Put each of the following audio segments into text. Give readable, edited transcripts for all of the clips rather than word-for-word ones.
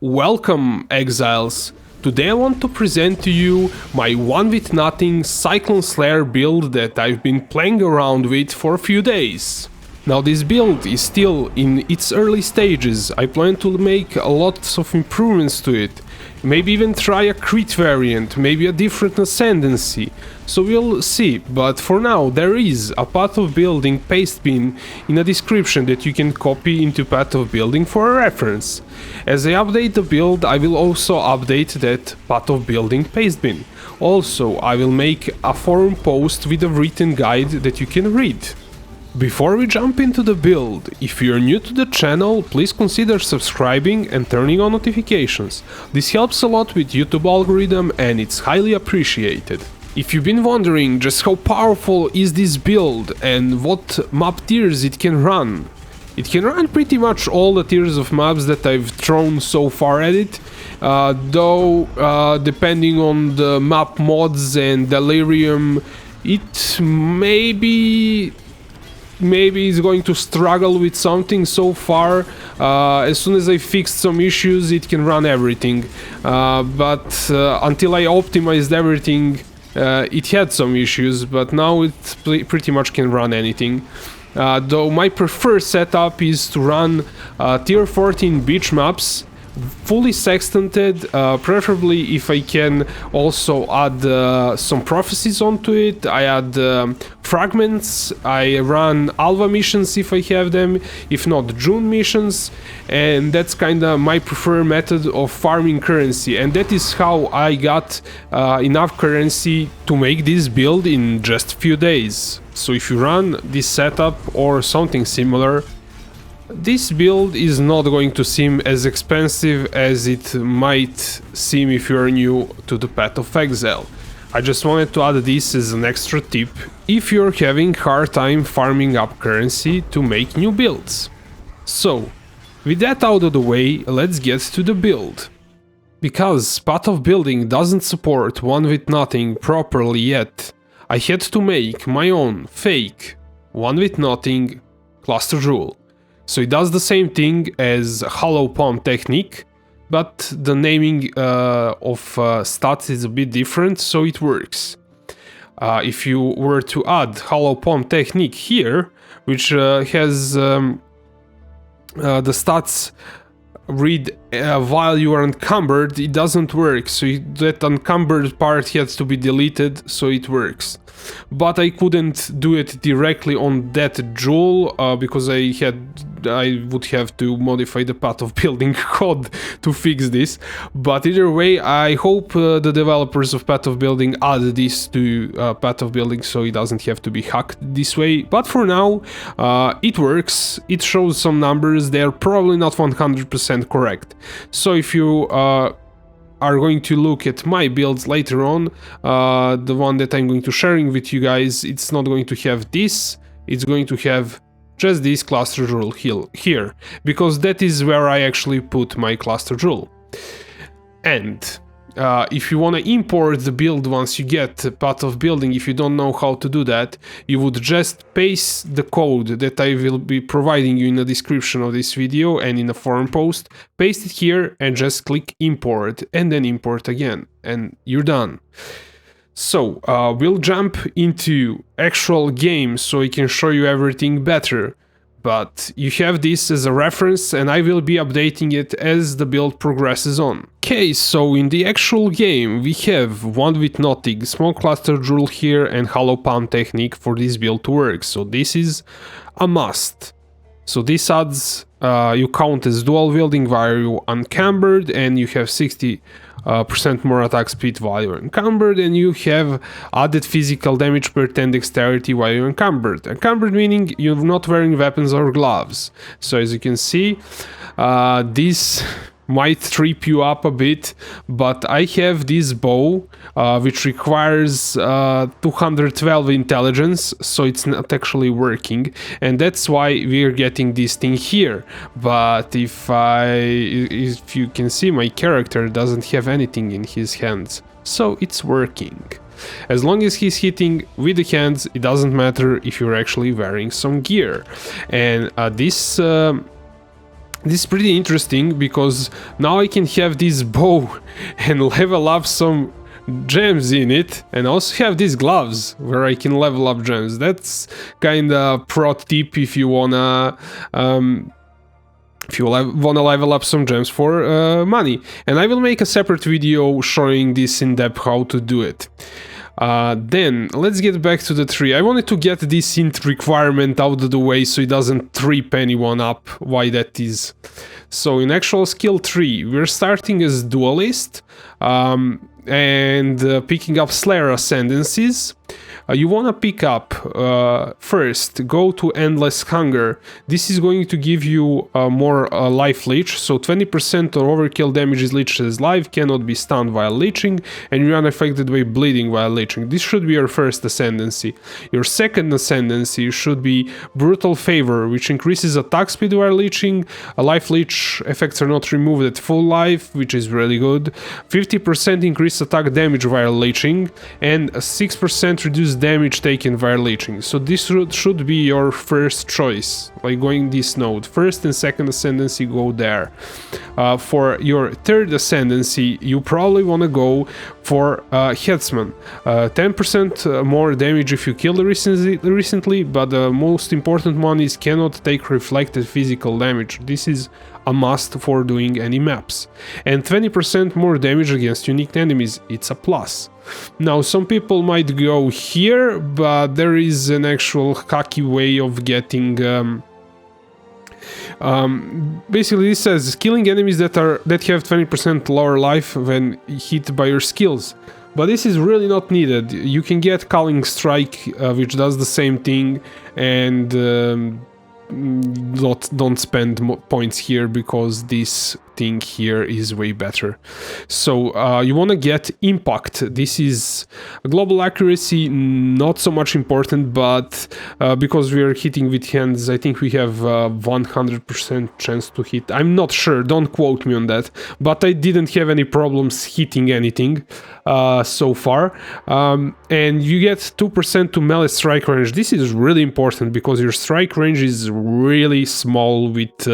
Welcome, exiles! Today I want to present to you my 1v0 Cyclone Slayer build that I've been playing around with for a few days. Now this build is still in its early stages. I plan to make a lot of improvements to it. Maybe even try a crit variant, maybe a different ascendancy. So we'll see, but for now there is a path of building paste bin in a description that you can copy into path of building for a reference. As I update the build, I will also update that path of building paste bin. Also, I will make a forum post with a written guide that you can read. Before we jump into the build, if you're new to the channel, please consider subscribing and turning on notifications. This helps a lot with YouTube algorithm and it's highly appreciated. If you've been wondering just how powerful is this build and what map tiers it can run pretty much all the tiers of maps that I've thrown so far at it, though depending on the map mods and delirium, it maybe is going to struggle with something so far. As soon as I fixed some issues, it can run everything, but until I optimized everything, it had some issues, but now it pretty much can run anything. Though my preferred setup is to run tier 14 beach maps, fully sextanted, preferably if I can also add some prophecies onto it. I add fragments, I run alpha missions if I have them, if not June missions, and that's kinda my preferred method of farming currency, and that is how I got enough currency to make this build in just a few days. So if you run this setup or something similar, this build is not going to seem as expensive as it might seem if you're new to the Path of Exile. I just wanted to add this as an extra tip if you're having hard time farming up currency to make new builds. So, with that out of the way, let's get to the build. Because Path of Building doesn't support 1v0 properly yet, I had to make my own fake 1v0 cluster rule. So it does the same thing as hollow palm technique, but the naming of stats is a bit different, so it works. If you were to add hollow palm technique here, which has the stats read while you are encumbered, it doesn't work, so that encumbered part has to be deleted, so it works. But I couldn't do it directly on that jewel because I would have to modify the Path of Building code to fix this. But either way, I hope the developers of Path of Building add this to Path of Building so it doesn't have to be hacked this way. But for now, it works. It shows some numbers. They're probably not 100% correct. So if you are going to look at my builds later on, the one that I'm going to sharing with you guys, it's not going to have this, it's going to have just this cluster rule here, because that is where I actually put my cluster rule. And if you want to import the build once you get Path of Building, if you don't know how to do that, you would just paste the code that I will be providing you in the description of this video and in the forum post, paste it here and just click import and then import again, and you're done. So we'll jump into actual game so I can show you everything better. But you have this as a reference and I will be updating it as the build progresses on. Okay, so in the actual game we have 1v0 small cluster rule here and hollow palm technique for this build to work, so this is a must. So this adds, you count as dual wielding while you're encumbered, and you have 60% more attack speed while you're encumbered, and you have added physical damage per 10 dexterity while you're encumbered. Encumbered meaning you're not wearing weapons or gloves. So as you can see, this might trip you up a bit, but I have this bow which requires 212 intelligence, so it's not actually working, and that's why we're getting this thing here. But if you can see, my character doesn't have anything in his hands, so it's working. As long as he's hitting with the hands, it doesn't matter if you're actually wearing some gear. And this This is pretty interesting because now I can have this bow and level up some gems in it, and also have these gloves where I can level up gems. That's kind of pro tip if you wanna level up some gems for money. And I will make a separate video showing this in depth how to do it. Then let's get back to the tree. I wanted to get this int requirement out of the way so it doesn't trip anyone up why that is. So in actual skill tree, we're starting as duelist and picking up Slayer ascendancies. You want to pick up first, go to Endless Hunger. This is going to give you more life leech, so 20% of overkill damage is leeched as life, cannot be stunned while leeching, and you're unaffected by bleeding while leeching. This should be your first ascendancy. Your second ascendancy should be Brutal Favor, which increases attack speed while leeching. Life leech effects are not removed at full life, which is really good. 50% increased attack damage while leeching, and 6% reduced damage taken while leeching. So this should be your first choice, like going this node. First and second ascendancy go there. For your third ascendancy, you probably want to go for Headsman. 10% more damage if you killed recently, but the most important one is cannot take reflected physical damage. This is a must for doing any maps. And 20% more damage against unique enemies, it's a plus. Now some people might go here, but there is an actual hacky way of getting basically this says killing enemies that have 20% lower life when hit by your skills. But this is really not needed. You can get Culling Strike, which does the same thing, and don't spend points here because this thing here is way better. So you want to get Impact. This is global accuracy, not so much important, but because we are hitting with hands, I think we have 100% chance to hit. I'm not sure, don't quote me on that, but I didn't have any problems hitting anything so far. And you get 2% to melee strike range. This is really important because your strike range is really small with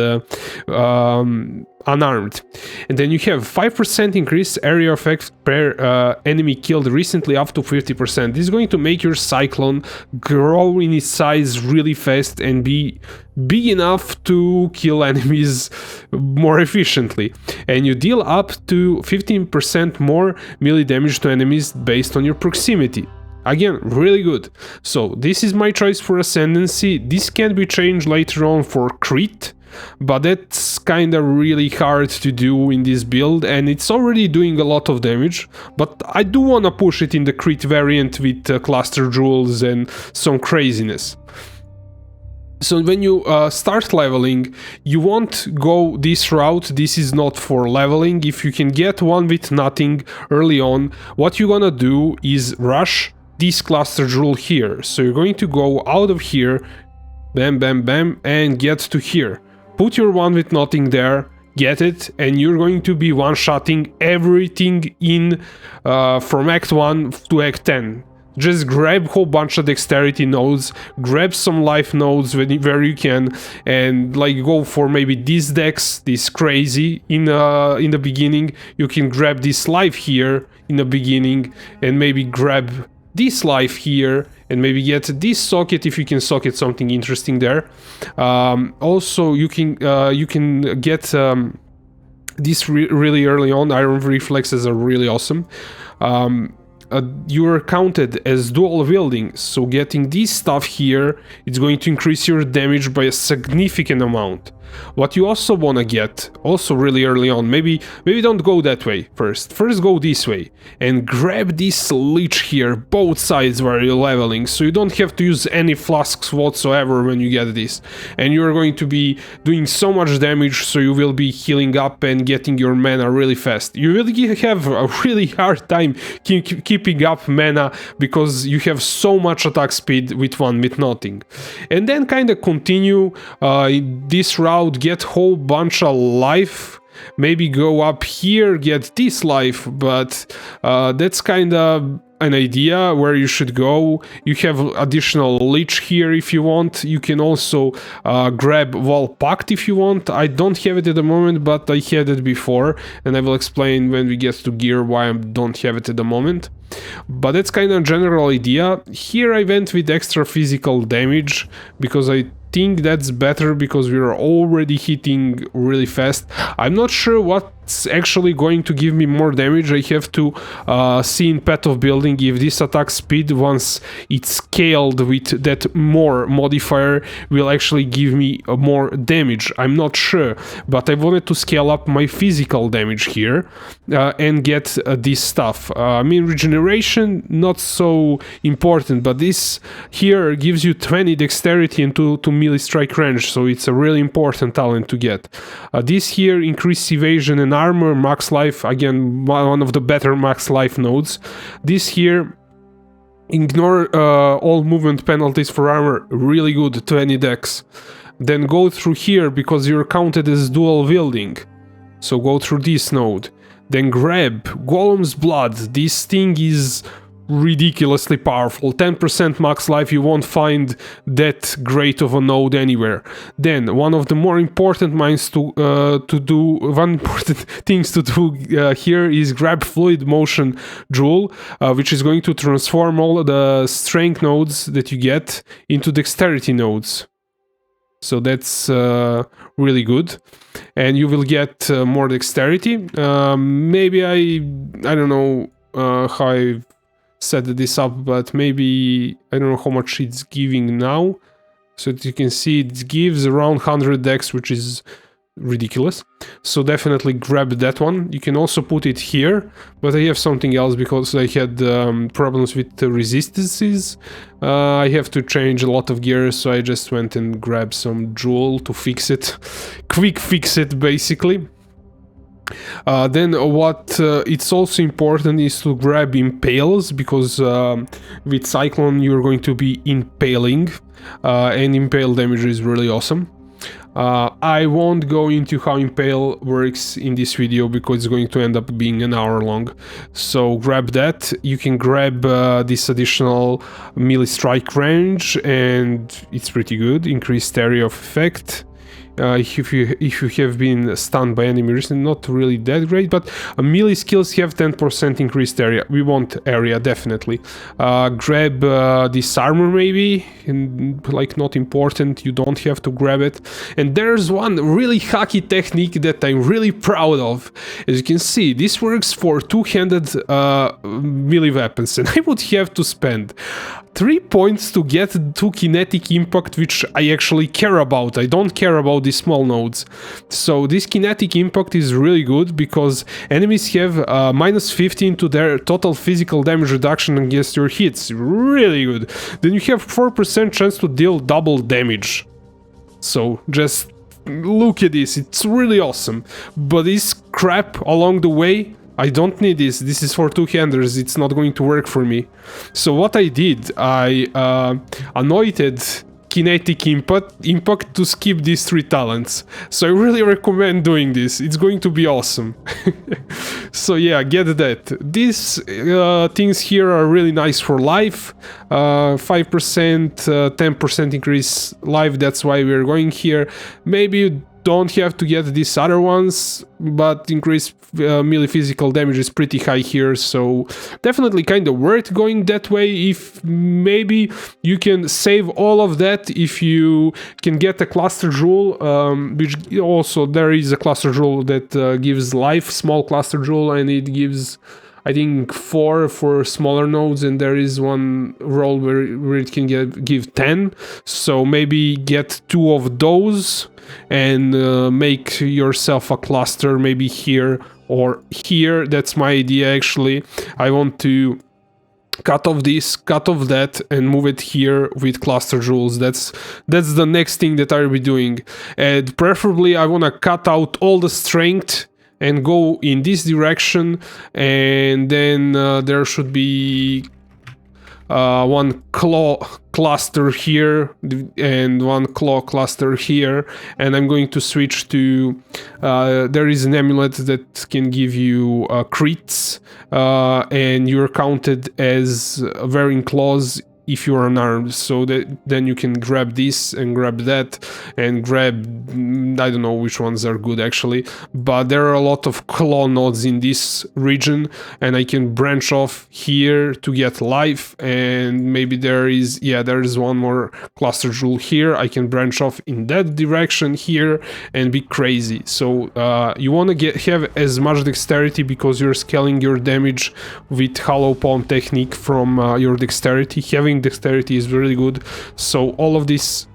unarmed. And then you have 5% increased area effect per enemy killed recently up to 50%. This is going to make your Cyclone grow in its size really fast and be big enough to kill enemies more efficiently. And you deal up to 15% more melee damage to enemies based on your proximity. Again, really good. So this is my choice for Ascendancy. This can be changed later on for Crit, but that's kinda really hard to do in this build, and it's already doing a lot of damage, but I do wanna push it in the Crit variant with Cluster Jewels and some craziness. So when you start leveling, you won't go this route. This is not for leveling. If you can get one with nothing early on, what you're gonna do is rush this Cluster Jewel here. So you're going to go out of here, bam, bam, bam, and get to here. Put your one with nothing there, get it, and you're going to be one-shotting everything in from Act 1 to Act 10. Just grab a whole bunch of dexterity nodes, grab some life nodes where you can, and like go for maybe this dex, this crazy in the beginning. You can grab this life here in the beginning, and maybe grab this life here, and maybe get this socket if you can socket something interesting there. Also, you can get this really early on. Iron reflexes are really awesome. You are counted as dual wielding, so getting this stuff here, it's going to increase your damage by a significant amount. What you also want to get, also really early on, maybe don't go that way first go this way, and grab this leech here, both sides where you're leveling, so you don't have to use any flasks whatsoever when you get this, and you're going to be doing so much damage, so you will be healing up and getting your mana really fast. You will have a really hard time keeping up mana because you have so much attack speed with one with nothing. And then kind of continue this route, get whole bunch of life, maybe go up here, get this life, but that's kind of an idea where you should go. You have additional leech here if you want. You can also grab wall pact if you want. I don't have it at the moment, but I had it before, and I will explain when we get to gear why I don't have it at the moment. But that's kind of a general idea. Here I went with extra physical damage because I think that's better because we're already hitting really fast. I'm not sure what's actually going to give me more damage. I have to see in path of building if this attack speed, once it's scaled with that more modifier, will actually give me more damage. I'm not sure, but I wanted to scale up my physical damage here and get this stuff. I mean, regeneration not so important, but this here gives you 20 dexterity and 2 melee strike range, so it's a really important talent to get. This here increased evasion and armor, max life, again one of the better max life nodes. This here ignore all movement penalties for armor, really good, 20 dex. Then go through here because you're counted as dual wielding, so go through this node. Then grab Golem's Blood. This thing is ridiculously powerful. 10% max life, you won't find that great of a node anywhere. Then one of the more important things to do here is grab Fluid Motion Jewel, which is going to transform all the strength nodes that you get into dexterity nodes. So that's really good, and you will get more dexterity. Maybe I don't know how I set this up, but maybe I don't know how much it's giving now. So that you can see it gives around 100 dex, which is ridiculous. So definitely grab that one. You can also put it here, but I have something else because I had problems with the resistances. I have to change a lot of gears, so I just went and grabbed some jewel to fix it. Quick fix it, basically. Then what it's also important is to grab impales, because with Cyclone you're going to be impaling, and impale damage is really awesome. I won't go into how impale works in this video because it's going to end up being an hour long. So grab that. You can grab this additional melee strike range, and it's pretty good. Increased area of effect. If you have been stunned by enemy recently, not really that great, but melee skills have 10% increased area. We want area, definitely. Grab this armor maybe, and like not important, you don't have to grab it. And there's one really hacky technique that I'm really proud of. As you can see, this works for two-handed melee weapons, and I would have to spend 3 points to get to kinetic impact, which I actually care about. I don't care about these small nodes. So this kinetic impact is really good because enemies have minus 15 to their total physical damage reduction against your hits. Really good. Then you have 4% chance to deal double damage. So just look at this, it's really awesome. But this crap along the way, I don't need this. This is for two-handers. It's not going to work for me. So what I did, I anointed kinetic impact to skip these 3 talents. So I really recommend doing this. It's going to be awesome. So yeah, get that. These things here are really nice for life. 5%, 10% increase life. That's why we're going here. Maybe you don't have to get these other ones, but increased melee physical damage is pretty high here, so definitely kind of worth going that way. If maybe you can save all of that if you can get a cluster jewel, which also there is a cluster jewel that gives life, small cluster jewel, and it gives, I think, 4 for smaller nodes, and there is one roll where it can give 10. So maybe get 2 of those and make yourself a cluster, maybe here or here. That's my idea, actually. I want to cut off this, cut off that, and move it here with cluster jewels. That's the next thing that I'll be doing. And preferably I want to cut out all the strength and go in this direction, and then there should be one claw cluster here and one claw cluster here, and I'm going to switch to there is an amulet that can give you crits, and you're counted as wearing claws if you're unarmed, so that then you can grab this and grab that and grab, I don't know which ones are good actually, but there are a lot of claw nodes in this region, and I can branch off here to get life, and maybe there is one more cluster jewel here. I can branch off in that direction here and be crazy. So you want to have as much dexterity because you're scaling your damage with hollow palm technique from your dexterity. Having dexterity is really good, so all of these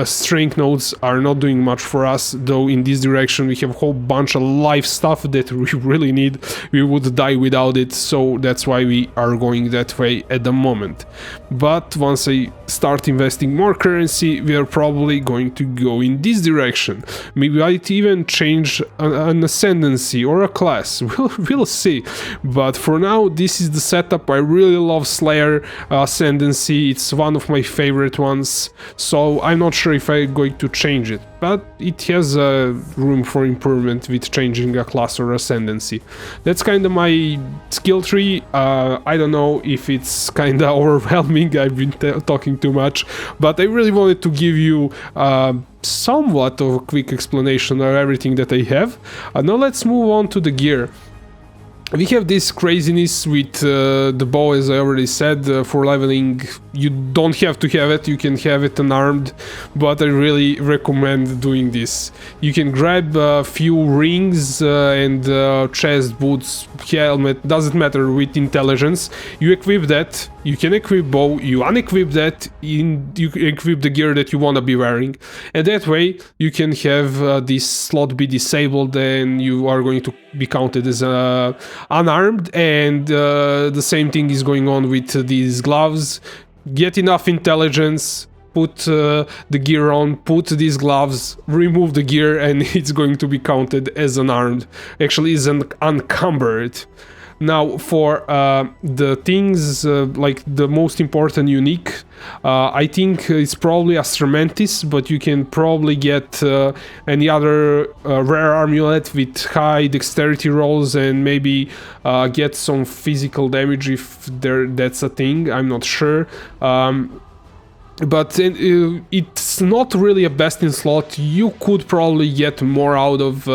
strength nodes are not doing much for us, though in this direction we have a whole bunch of life stuff that we really need. We would die without it, so that's why we are going that way at the moment. But once I start investing more currency, we are probably going to go in this direction. Maybe I'd even change an ascendancy or a class. We'll see, but for now this is the setup. I really love Slayer ascendancy, it's one of my favorite ones, so I'm not sure if I'm going to change it, but it has room for improvement with changing a class or ascendancy. That's kind of my skill tree. I don't know if it's kind of overwhelming, I've been talking too much, but I really wanted to give you somewhat of a quick explanation of everything that I have. Now let's move on to the gear. We have this craziness with the bow, as I already said. For leveling, you don't have to have it, you can have it unarmed, but I really recommend doing this. You can grab a few rings and chest, boots, helmet, doesn't matter, with intelligence. You equip that, you can equip bow, you unequip that, you equip the gear that you want to be wearing, and that way you can have this slot be disabled and you are going to be counted as unarmed, and the same thing is going on with these gloves. Get enough intelligence, put the gear on, put these gloves, remove the gear, and it's going to be counted as unarmed. Actually, is unencumbered. Now for the things like the most important unique, I think it's probably Astramantis, but you can probably get any other rare amulet with high dexterity rolls and maybe get some physical damage if that's a thing, I'm not sure. But it's not really a best in slot. You could probably get more out of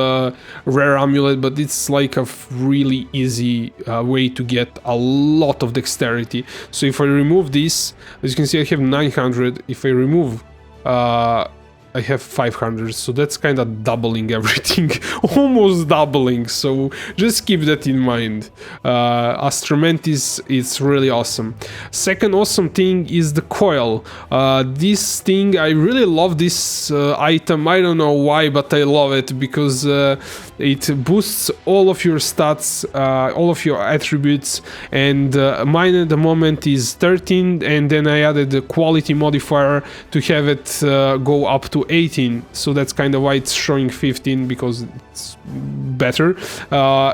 rare amulet, but it's like a really easy way to get a lot of dexterity. So if I remove this, as you can see, I have 900. If I remove I have 500, so that's kind of doubling everything, almost doubling, so just keep that in mind. Astramantis, it's really awesome. Second awesome thing is the coil. This thing, I really love this item. I don't know why, but I love it because it boosts all of your stats, all of your attributes, and mine at the moment is 13, and then I added the quality modifier to have it go up to 18, so that's kind of why it's showing 15, because it's better.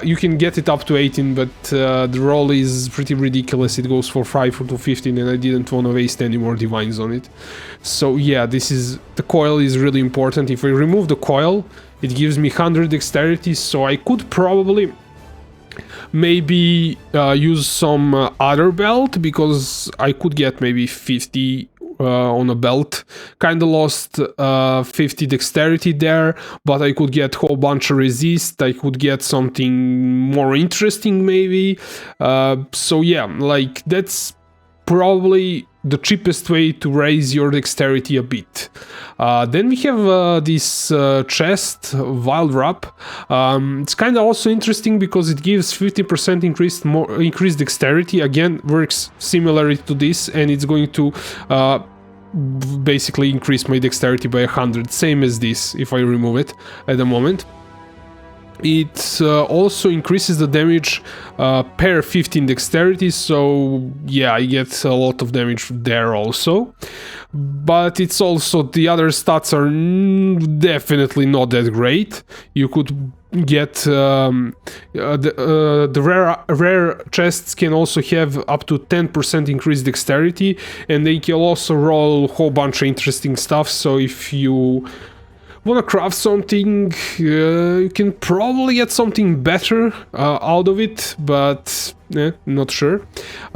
You can get it up to 18, but the roll is pretty ridiculous. It goes for 5 to 15, and I didn't want to waste any more divines on it. So yeah, the coil is really important. If I remove the coil, it gives me 100 dexterity, so I could probably maybe use some other belt, because I could get maybe 50 on a belt. Kinda lost 50 dexterity there, but I could get a whole bunch of resist. I could get something more interesting maybe. So yeah, like that's probably the cheapest way to raise your dexterity a bit. Then we have this chest, Wild Wrap. It's kind of also interesting because it gives 50% increased dexterity. Again, works similarly to this, and it's going to basically increase my dexterity by 100, same as this if I remove it at the moment. It also increases the damage per 15 dexterity, so yeah, I get a lot of damage there also. but it's also the other stats are definitely not that great. You could get the rare chests can also have up to 10% increased dexterity, and they can also roll a whole bunch of interesting stuff. So if you wanna craft something, you can probably get something better out of it, but not sure.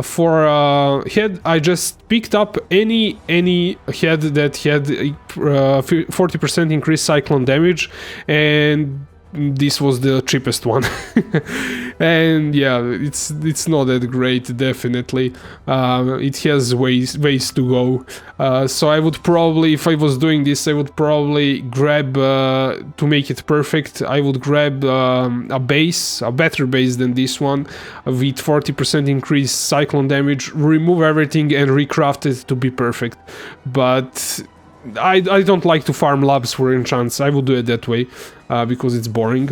For head, I just picked up any head that had 40% increased cyclone damage, and this was the cheapest one. And yeah, it's not that great, definitely. It has ways to go. So I would probably, if I was doing this, I would probably grab, to make it perfect, I would grab a better base than this one, with 40% increased cyclone damage, remove everything and recraft it to be perfect. But I don't like to farm labs for enchants. I will do it that way because it's boring.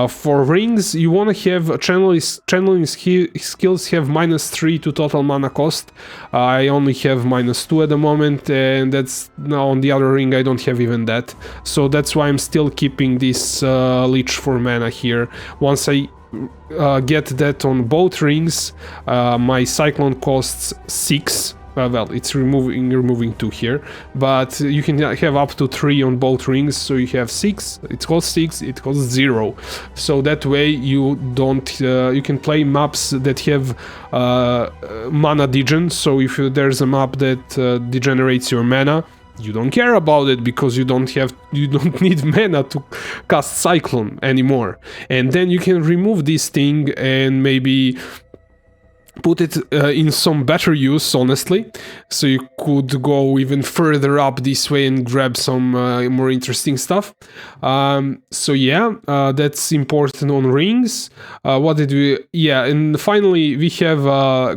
For rings, you want to have channeling skills have -3 to total mana cost. I only have -2 at the moment, and that's now on the other ring I don't have even that. So that's why I'm still keeping this leech for mana here. Once I get that on both rings, my cyclone costs 6. Well, it's removing 2 here, but you can have up to 3 on both rings, so you have 6. It costs 6, it costs 0. So that way you don't, you can play maps that have mana degen. So if there's a map that degenerates your mana, you don't care about it because you don't need mana to cast Cyclone anymore. And then you can remove this thing and maybe put it in some better use, honestly. So you could go even further up this way and grab some more interesting stuff. So yeah, that's important on rings. What did we... Yeah, and finally we have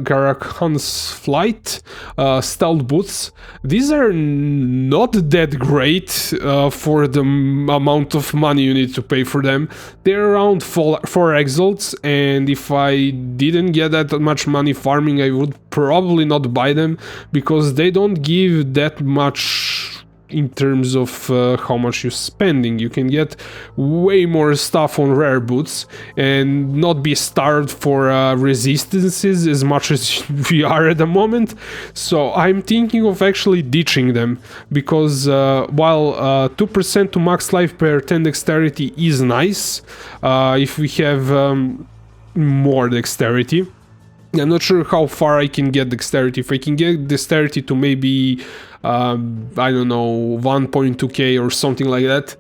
Garakhan's Flight stealth boots. These are not that great for the amount of money you need to pay for them. They're around 4 exalts, and if I didn't get that much money farming, I would probably not buy them, because they don't give that much in terms of how much you're spending. You can get way more stuff on rare boots and not be starved for resistances as much as we are at the moment. So I'm thinking of actually ditching them, because while 2% to max life per 10 dexterity is nice, if we have more dexterity, I'm not sure how far I can get dexterity. If I can get dexterity to maybe, I don't know, 1.2k or something like that,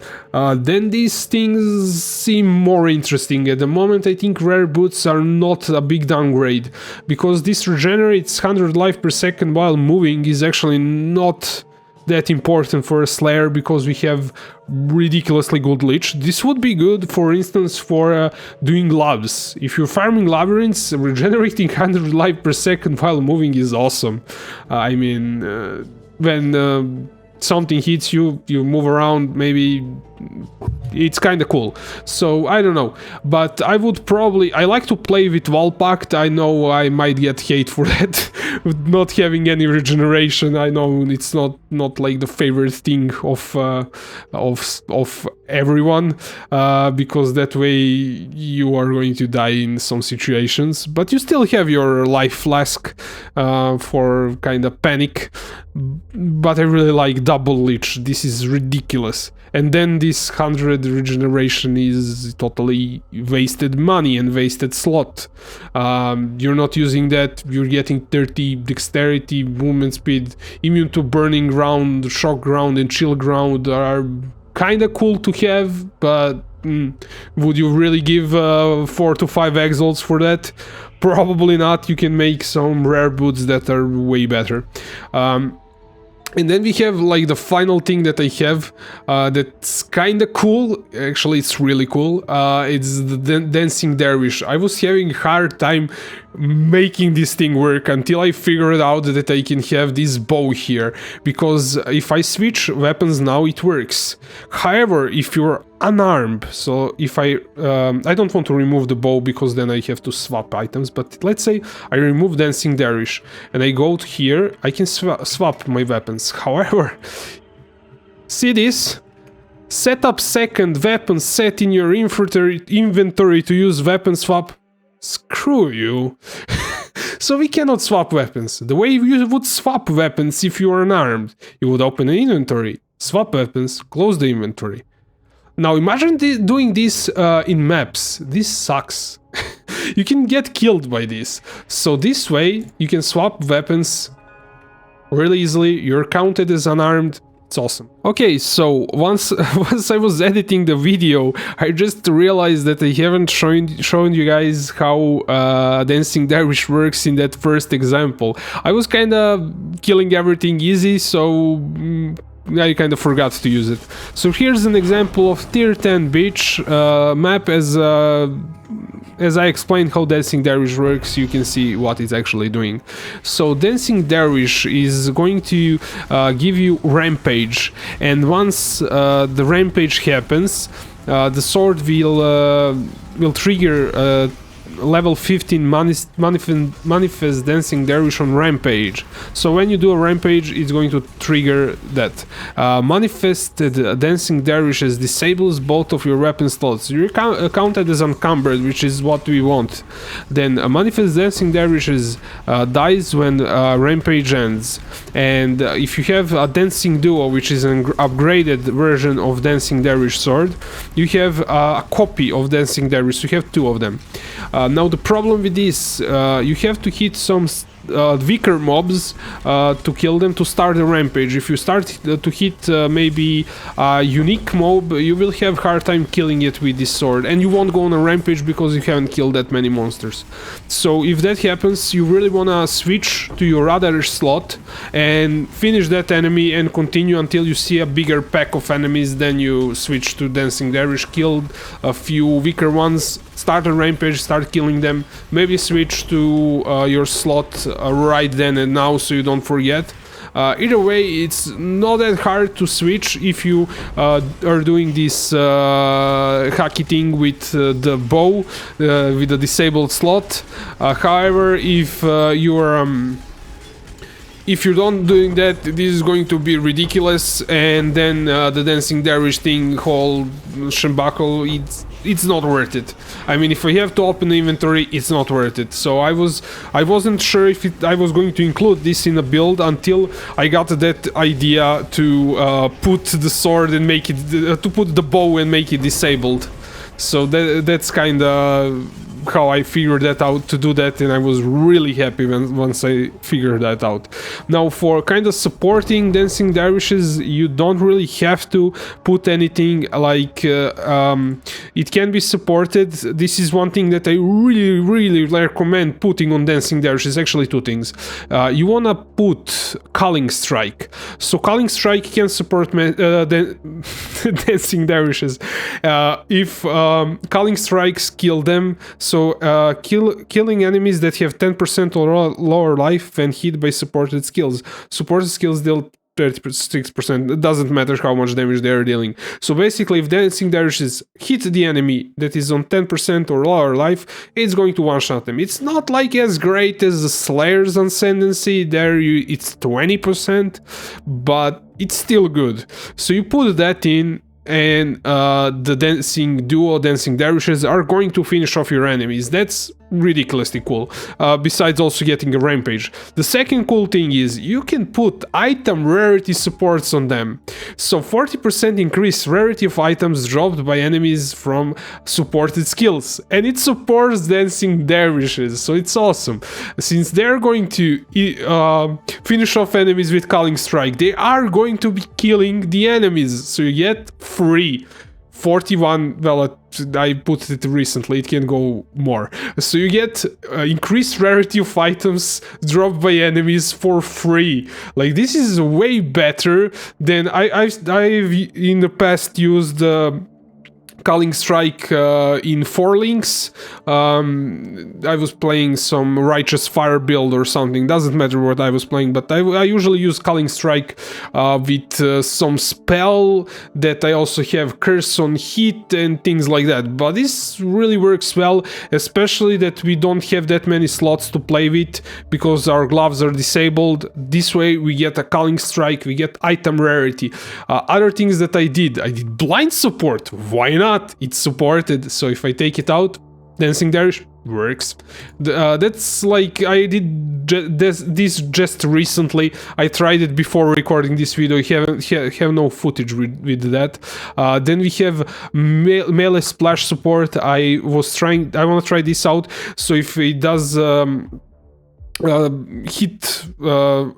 then these things seem more interesting. At the moment, I think rare boots are not a big downgrade, because this regenerates 100 life per second while moving is actually not that important for a Slayer, because we have ridiculously good leech. This would be good, for instance, for doing labs. If you're farming labyrinths, regenerating 100 life per second while moving is awesome. I mean, when something hits you, you move around, maybe it's kind of cool. So I don't know, but I would probably, I like to play with Valpact. I know I might get hate for that, with not having any regeneration. I know it's not like the favorite thing of everyone, because that way you are going to die in some situations, but you still have your life flask for kind of panic. But I really like double leech. This is ridiculous. And then this 100 regeneration is totally wasted money and wasted slot. You're not using that, you're getting 30 dexterity, movement speed, immune to burning ground, shock ground and chill ground are kinda cool to have, but would you really give 4 to 5 exalts for that? Probably not. You can make some rare boots that are way better. And then we have like the final thing that I have that's kinda cool. Actually, it's really cool. It's the Dancing Dervish. I was having a hard time making this thing work until I figured out that I can have this bow here, because if I switch weapons now it works. However, if you're unarmed, so if I don't want to remove the bow because then I have to swap items, but let's say I remove Dancing Dervish and I go to here, I can swap my weapons. However, see this? Set up second weapon set in your inventory to use weapon swap. Screw you. So we cannot swap weapons. The way you would swap weapons if you are unarmed, you would open an inventory, swap weapons, close the inventory. Now imagine doing this in maps. This sucks. You can get killed by this. So this way you can swap weapons really easily. You're counted as unarmed. It's awesome. Okay, so once I was editing the video, I just realized that I haven't shown you guys how Dancing Dervish works in that first example. I was kind of killing everything easy, so I kind of forgot to use it. So here's an example of tier 10 beach map. As I explained how Dancing Dervish works, you can see what it's actually doing. So Dancing Dervish is going to give you rampage, and once the rampage happens, the sword will trigger level 15 manifest Dancing Dervish on rampage. So when you do a rampage, it's going to trigger that. Manifested Dancing Dervishes disables both of your weapon slots. You're counted as encumbered, which is what we want. Then manifest Dancing Dervishes dies when rampage ends. And if you have a Dancing Duo, which is an upgraded version of Dancing Dervish sword, you have a copy of Dancing Dervish. You have two of them. Now the problem with this, you have to hit some weaker mobs to kill them to start a rampage. If you start to hit maybe a unique mob, you will have hard time killing it with this sword, and you won't go on a rampage because you haven't killed that many monsters. So if that happens, you really wanna switch to your other slot and finish that enemy and continue until you see a bigger pack of enemies. Then you switch to Dancing Dervish, kill a few weaker ones, start a rampage, start killing them, maybe switch to your slot right then and now so you don't forget. Either way, it's not that hard to switch if you are doing this hacky thing with the bow, with the disabled slot. However, if you're not doing that, this is going to be ridiculous, and then the Dancing Dervish thing, whole shambakal, it's not worth it. I mean, if I have to open the inventory, it's not worth it. So I wasn't sure if I was going to include this in a build until I got that idea to put the sword and make it, to put the bow and make it disabled. So that's kind of how I figured that out to do that, and I was really happy once I figured that out. Now, for kind of supporting Dancing Dervishes, you don't really have to put anything like it can be supported. This is one thing that I really recommend putting on Dancing Dervishes. Actually, two things. You wanna put Culling Strike. So Culling Strike can support Dancing Dervishes. If Culling Strikes kill them, so killing enemies that have 10% or lower life when hit by supported skills. Supported skills deal 36%. It doesn't matter how much damage they are dealing. So basically, if Dancing Dervishes hit the enemy that is on 10% or lower life, it's going to one-shot them. It's not like as great as the Slayer's Ascendancy. There it's 20%, but it's still good. So you put that in, and the Dancing Duo, Dancing Dervishes are going to finish off your enemies. That's ridiculously cool, besides also getting a rampage. The second cool thing is you can put item rarity supports on them. So 40% increase rarity of items dropped by enemies from supported skills, and it supports Dancing Dervishes, so it's awesome. Since they're going to finish off enemies with Culling Strike, they are going to be killing the enemies, so you get free 41, well, I put it recently, it can go more. So you get increased rarity of items dropped by enemies for free. Like, this is way better than I've in the past used Culling Strike in 4 links. I was playing some Righteous Fire build or something, doesn't matter what I was playing, but I usually use Culling Strike with some spell that I also have Curse on Hit and things like that. But this really works well, especially that we don't have that many slots to play with because our gloves are disabled. This way we get a Culling Strike, we get item rarity. Other things that I did blind support. Why not? It's supported, so if I take it out, Dancing Dervish works. That's like I did this just recently. I tried it before recording this video. I have no footage with that. Then we have melee splash support. I want to try this out. So if it does hit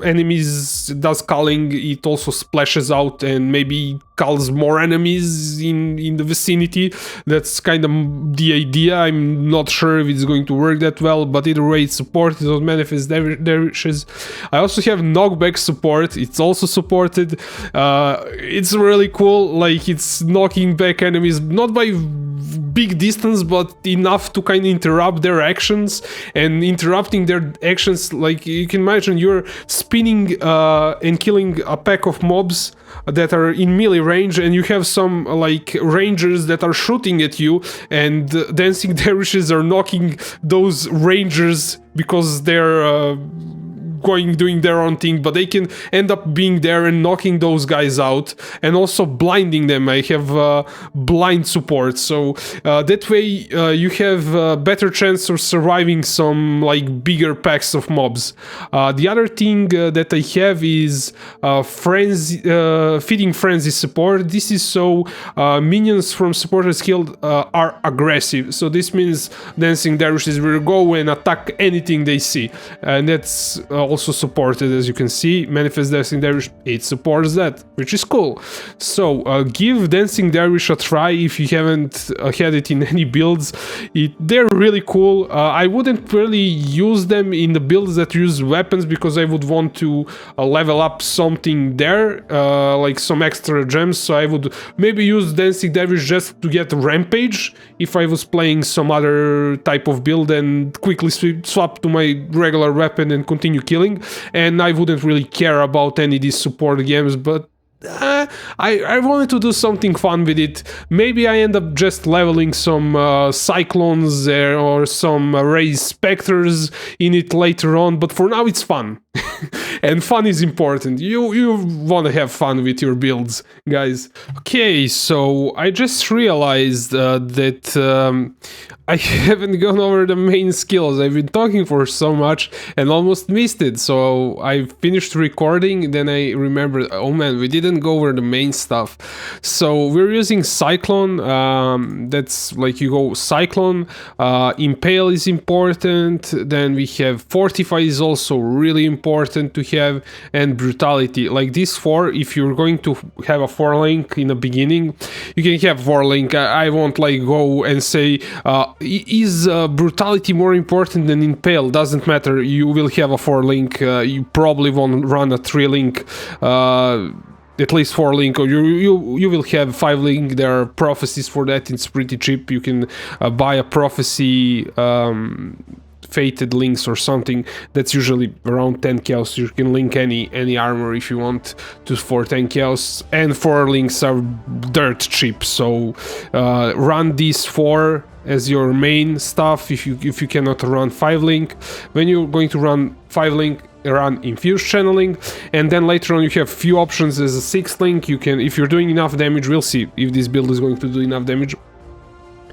enemies, does culling, it also splashes out and maybe culls more enemies in the vicinity. That's kind of the idea. I'm not sure if it's going to work that well, but either way it's supported on Manifest Dervishes. I also have knockback support. It's also supported. It's really cool. Like, it's knocking back enemies not by big distance, but enough to kind of interrupt their actions. And interrupting their actions, like, you can imagine you're spinning and killing a pack of mobs that are in melee range, and you have some like rangers that are shooting at you, and Dancing Dervishes are knocking those rangers because they're doing their own thing, but they can end up being there and knocking those guys out and also blinding them. I have blind support, so that way you have a better chance of surviving some like bigger packs of mobs. The other thing that I have is Feeding Frenzy support. This is so minions from supporters killed are aggressive, so this means Dancing Dervishes will go and attack anything they see, and that's also supported, as you can see. Manifest Dancing Dervish, it supports that, which is cool. So give Dancing Dervish a try if you haven't had it in any builds. They're really cool. I wouldn't really use them in the builds that use weapons because I would want to level up something there, like some extra gems, so I would maybe use Dancing Dervish just to get Rampage if I was playing some other type of build and quickly swap to my regular weapon and continue killing, and I wouldn't really care about any of these support games, but I wanted to do something fun with it. Maybe I end up just leveling some Cyclones or some Raised Spectres in it later on, but for now it's fun. And fun is important. You want to have fun with your builds, guys. Okay, so I just realized that I haven't gone over the main skills. I've been talking for so much and almost missed it. So I finished recording, then I remembered, oh man, we didn't go over the main stuff. So we're using Cyclone. That's like you go Cyclone. Impale is important. Then we have Fortify is also really important to have, and Brutality. Like these four, if you're going to have a 4-link in the beginning, you can have 4-link. I won't like go and say is Brutality more important than Impale? Doesn't matter. You will have a 4-link. You probably won't run a 3-link. At least 4-link, or you will have 5-link. There are prophecies for that. It's pretty cheap. You can buy a prophecy fated links or something that's usually around 10 chaos. You can link any armor if you want to for 10 chaos, and 4 links are dirt cheap, so run these 4 as your main stuff if you cannot run 5-link. When you're going to run 5-link, run Infused Channeling, and then later on you have few options as a 6-link. You can, if you're doing enough damage, we'll see if this build is going to do enough damage,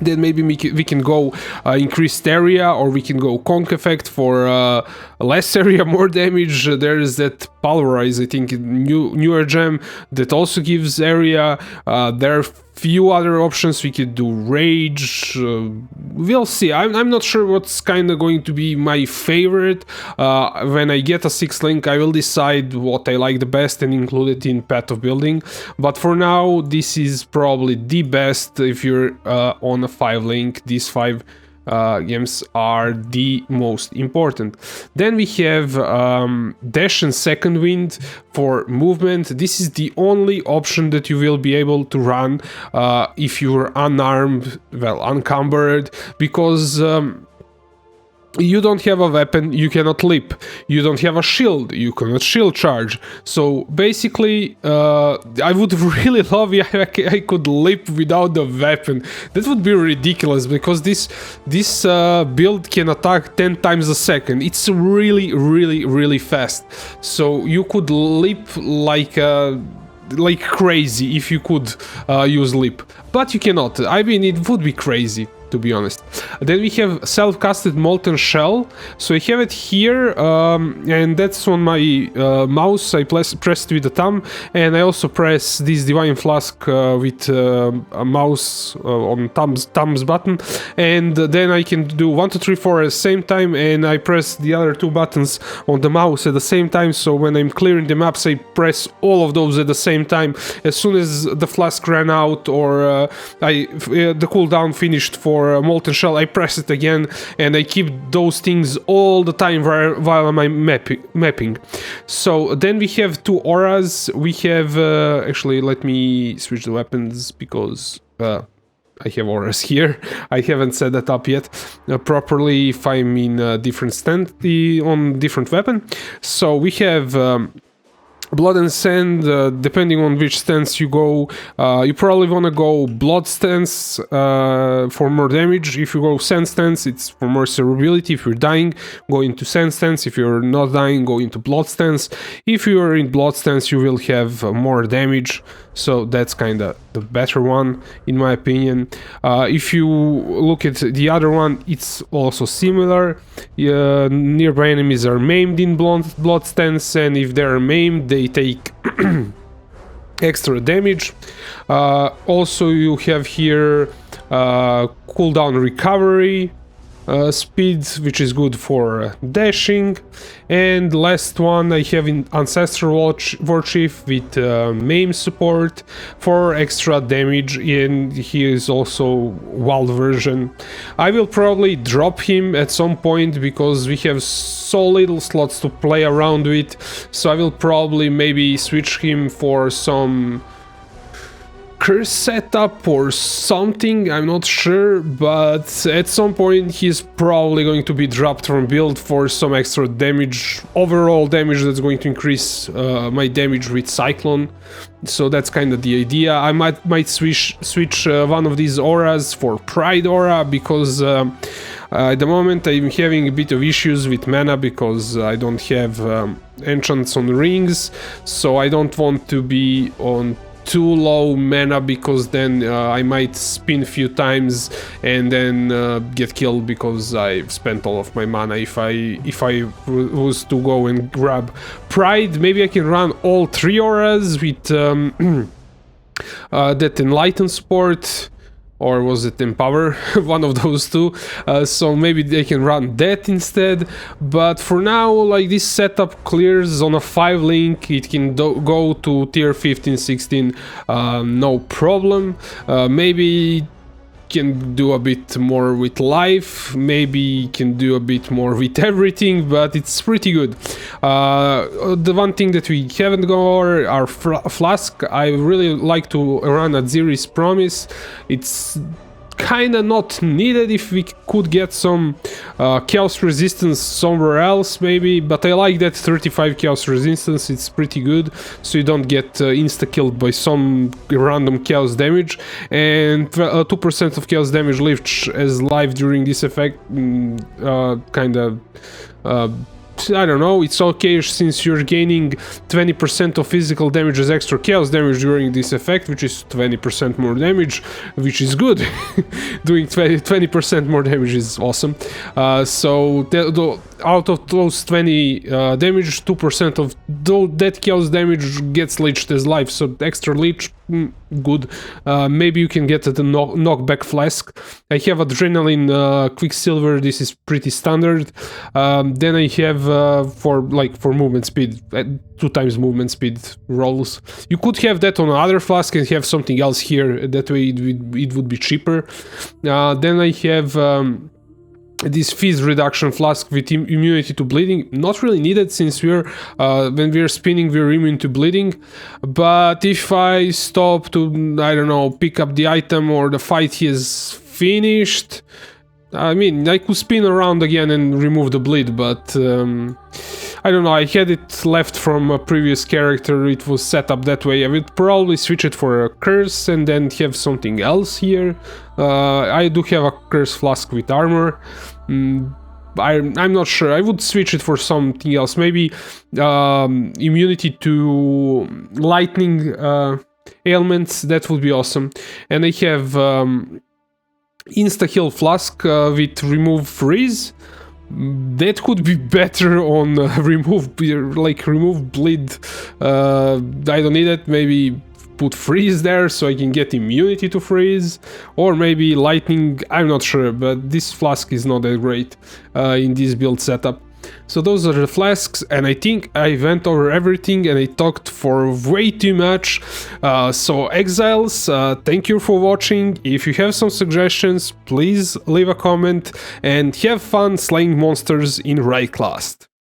then maybe we can go increased area, or we can go Conk effect for less area, more damage. There is that Pulverize, I think, newer gem that also gives area. There are few other options. We could do Rage. We'll see. I'm not sure what's kind of going to be my favorite. When I get a 6-link, I will decide what I like the best and include it in Path of Building. But for now, this is probably the best if you're on a 5-link. These 5 gems are the most important. Then we have dash and second wind for movement. This is the only option that you will be able to run if you're unarmed, well, unencumbered, because you don't have a weapon, you cannot leap. You don't have a shield, you cannot shield charge. So basically, I would really love if I could leap without the weapon. That would be ridiculous, because this build can attack 10 times a second. It's really fast. So you could leap like crazy if you could use leap. But you cannot. I mean, it would be crazy, to be honest. Then we have self-casted molten shell. So I have it here, and that's on my mouse. I pressed with the thumb, and I also press this divine flask with a mouse on thumbs button, and then I can do 1, 2, 3, 4 at the same time, and I press the other 2 buttons on the mouse at the same time. So when I'm clearing the maps, I press all of those at the same time. As soon as the flask ran out, or the cooldown finished for molten shell, I press it again, and I keep those things all the time while I'm mapping. So then we have 2 auras. We have actually, let me switch the weapons, because I have auras here. I haven't set that up yet properly if I'm in a different stand on different weapon. So we have blood and sand. Depending on which stance you go, you probably want to go blood stance for more damage. If you go sand stance, it's for more survivability. If you're dying, go into sand stance. If you're not dying, go into blood stance. If you're in blood stance, you will have more damage, so that's kind of the better one, in my opinion. If you look at the other one, it's also similar. Nearby enemies are maimed in blood stance, and if they're maimed, they take extra damage. Also, you have here cooldown recovery speed, which is good for dashing. And last one, I have in Ancestral Warchief with maim support for extra damage, and he is also wild version. I will probably drop him at some point because we have so little slots to play around with, so I will probably maybe switch him for some curse setup or something, I'm not sure, but at some point he's probably going to be dropped from build for some extra damage, overall damage that's going to increase my damage with Cyclone. So that's kind of the idea. I might switch one of these auras for Pride aura, because at the moment I'm having a bit of issues with mana because I don't have enchants on rings, so I don't want to be on too low mana, because then I might spin a few times and then get killed because I've spent all of my mana. If I was to go and grab Pride, maybe I can run all 3 auras with that Enlighten support, or was it Empower? One of those two. So maybe they can run that instead. But for now, like, this setup clears on a 5 link. It can go to tier 15, 16, no problem. Maybe can do a bit more with life, maybe can do a bit more with everything, but it's pretty good. The one thing that we haven't got are Flask. I really like to run at Ziri's Promise. It's kind of not needed if we could get some chaos resistance somewhere else maybe, but I like that 35 chaos resistance. It's pretty good, so you don't get insta killed by some random chaos damage, and 2% of chaos damage left as life during this effect. Kind of I don't know, it's okay since you're gaining 20% of physical damage as extra chaos damage during this effect, which is 20% more damage, which is good. Doing 20% more damage is awesome. So out of those 20 damage, 2% of that chaos damage gets leached as life, so extra leech, good. Maybe you can get the knockback flask. I have adrenaline quicksilver. This is pretty standard. Then I have for movement speed, 2 times movement speed rolls. You could have that on another flask and have something else here. That way it would be cheaper. Then I have this fizz reduction flask with immunity to bleeding. Not really needed, since we're when we're spinning we're immune to bleeding. But if I stop to, I don't know, pick up the item or the fight is finished, I mean, I could spin around again and remove the bleed, but I don't know, I had it left from a previous character, it was set up that way. I would probably switch it for a curse and then have something else here. I do have a curse flask with armor. I'm not sure, I would switch it for something else, maybe immunity to lightning ailments, that would be awesome. And I have insta-heal flask with remove freeze. That could be better on remove bleed. I don't need it. Maybe put freeze there so I can get immunity to freeze, or maybe lightning. I'm not sure, but this flask is not that great in this build setup. So those are the flasks, and I think I went over everything and I talked for way too much. So exiles, thank you for watching. If you have some suggestions, please leave a comment and have fun slaying monsters in Rayclast.